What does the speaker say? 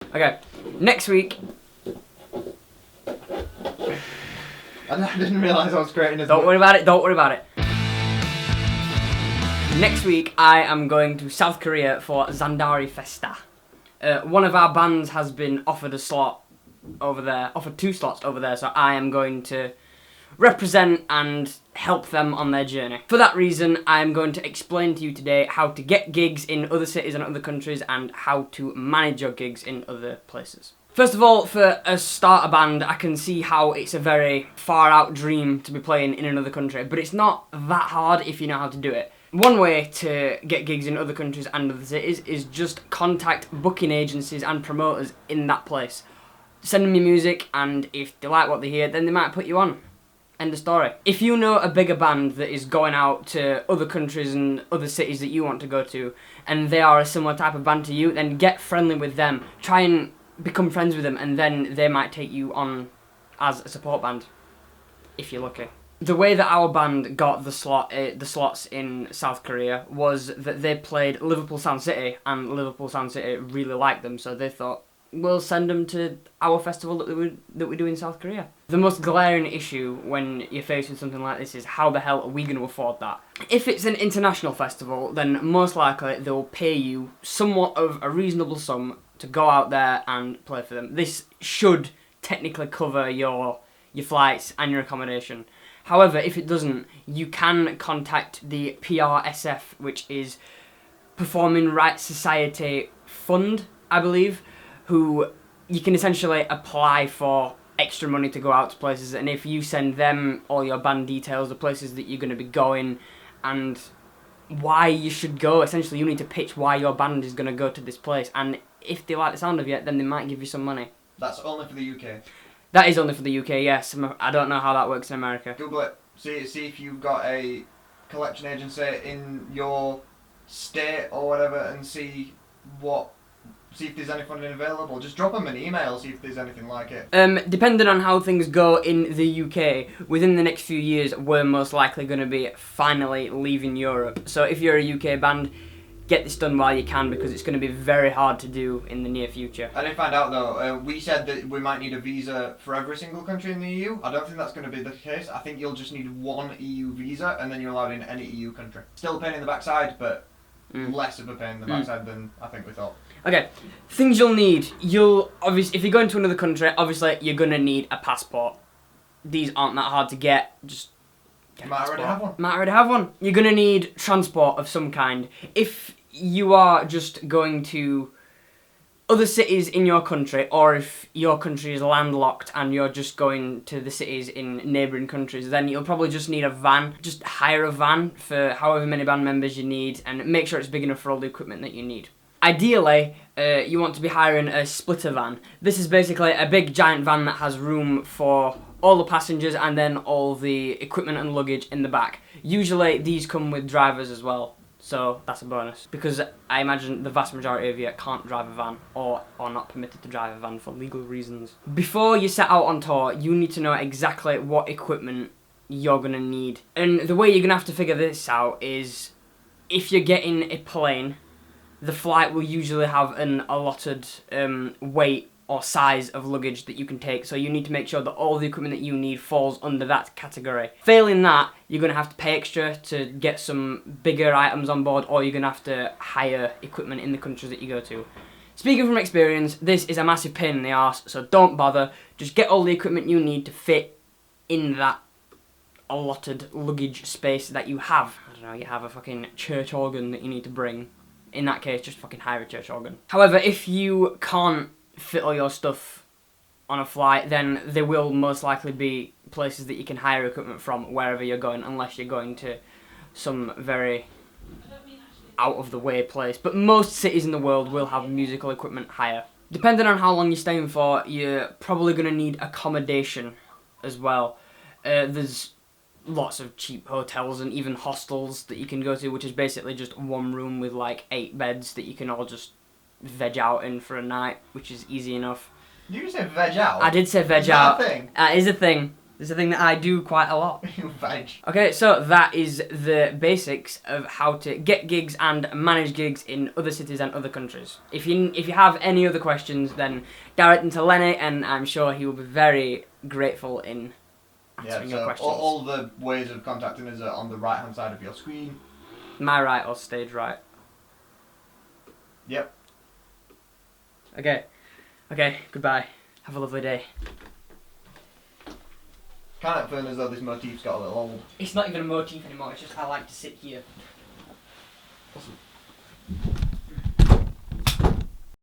Okay, next week. I didn't realise I was creating as Don't worry about it. Don't worry about it. Next week, I am going to South Korea for Zandari Festa. One of our bands has been offered a slot over there, offered 2 slots over there, so I am going to represent and help them on their journey. For that reason, I am going to explain to you today how to get gigs in other cities and other countries and how to manage your gigs in other places. First of all, for a starter band, I can see how it's a very far out dream to be playing in another country, but it's not that hard if you know how to do it. One way to get gigs in other countries and other cities is just contact booking agencies and promoters in that place. Send them your music, and if they like what they hear, then they might put you on. End of story. If you know a bigger band that is going out to other countries and other cities that you want to go to, and they are a similar type of band to you, then get friendly with them. Try and become friends with them, and then they might take you on as a support band, if you're lucky. The way that our band got the slots in South Korea was that they played Liverpool Sound City, and Liverpool Sound City really liked them, so they thought, we'll send them to our festival that we do in South Korea. The most glaring issue when you're faced with something like this is how the hell are we going to afford that? If it's an international festival, then most likely they'll pay you somewhat of a reasonable sum to go out there and play for them. This should technically cover your flights and your accommodation. However, if it doesn't, you can contact the PRSF, which is Performing Rights Society Fund, I believe, who you can essentially apply for extra money to go out to places, and if you send them all your band details, the places that you're going to be going, and why you should go, essentially you need to pitch why your band is going to go to this place, and if they like the sound of it, then they might give you some money. That's only for the UK. That is only for the UK, yes. I don't know how that works in America. Google it. See if you've got a collection agency in your state or whatever, and see if there's any funding available. Just drop them an email, see if there's anything like it. Depending on how things go in the UK, within the next few years, we're most likely going to be finally leaving Europe. So if you're a UK band, get this done while you can, because it's going to be very hard to do in the near future. I didn't find out though. We said that we might need a visa for every single country in the EU. I don't think that's going to be the case. I think you'll just need one EU visa, and then you're allowed in any EU country. Still a pain in the backside, but less of a pain in the backside than I think we thought. Okay, things you'll need. If you're going to another country, obviously you're going to need a passport. These aren't that hard to get. Just get You might already have one. Might already have one. You're going to need transport of some kind. If you are just going to other cities in your country, or if your country is landlocked and you're just going to the cities in neighbouring countries, then you'll probably just need a van. Just hire a van for however many band members you need, and make sure it's big enough for all the equipment that you need. Ideally, you want to be hiring a splitter van. This is basically a big giant van that has room for all the passengers and then all the equipment and luggage in the back. Usually these come with drivers as well, so that's a bonus, because I imagine the vast majority of you can't drive a van or are not permitted to drive a van for legal reasons. Before you set out on tour, you need to know exactly what equipment you're going to need. And the way you're going to have to figure this out is, if you're getting a plane, the flight will usually have an allotted weight or size of luggage that you can take, so you need to make sure that all the equipment that you need falls under that category. Failing that, you're going to have to pay extra to get some bigger items on board, or you're going to have to hire equipment in the countries that you go to. Speaking from experience, this is a massive pain in the arse, so don't bother. Just get all the equipment you need to fit in that allotted luggage space that you have. I don't know, you have a fucking church organ that you need to bring. In that case, just fucking hire a church organ. However, if you can't fit all your stuff on a flight, then there will most likely be places that you can hire equipment from wherever you're going, unless you're going to some very out-of-the-way place. But most cities in the world will have musical equipment hire. Depending on how long you're staying for, you're probably going to need accommodation as well. There's lots of cheap hotels and even hostels that you can go to, which is basically just one room with like 8 beds that you can all just veg out in for a night, which is easy enough. You say veg out? I did say veg Is out. that a thing? That is a thing. This is a thing that I do quite a lot. You veg. Okay, so that is the basics of how to get gigs and manage gigs in other cities and other countries. If you have any other questions, then direct them to Lenny, and I'm sure he will be very grateful in answering your questions. All the ways of contacting us are on the right hand side of your screen. My right or stage right. Yep. Okay, goodbye. Have a lovely day. Can't feel as though this motif's got a little old. It's not even a motif anymore, it's just I like to sit here. Awesome.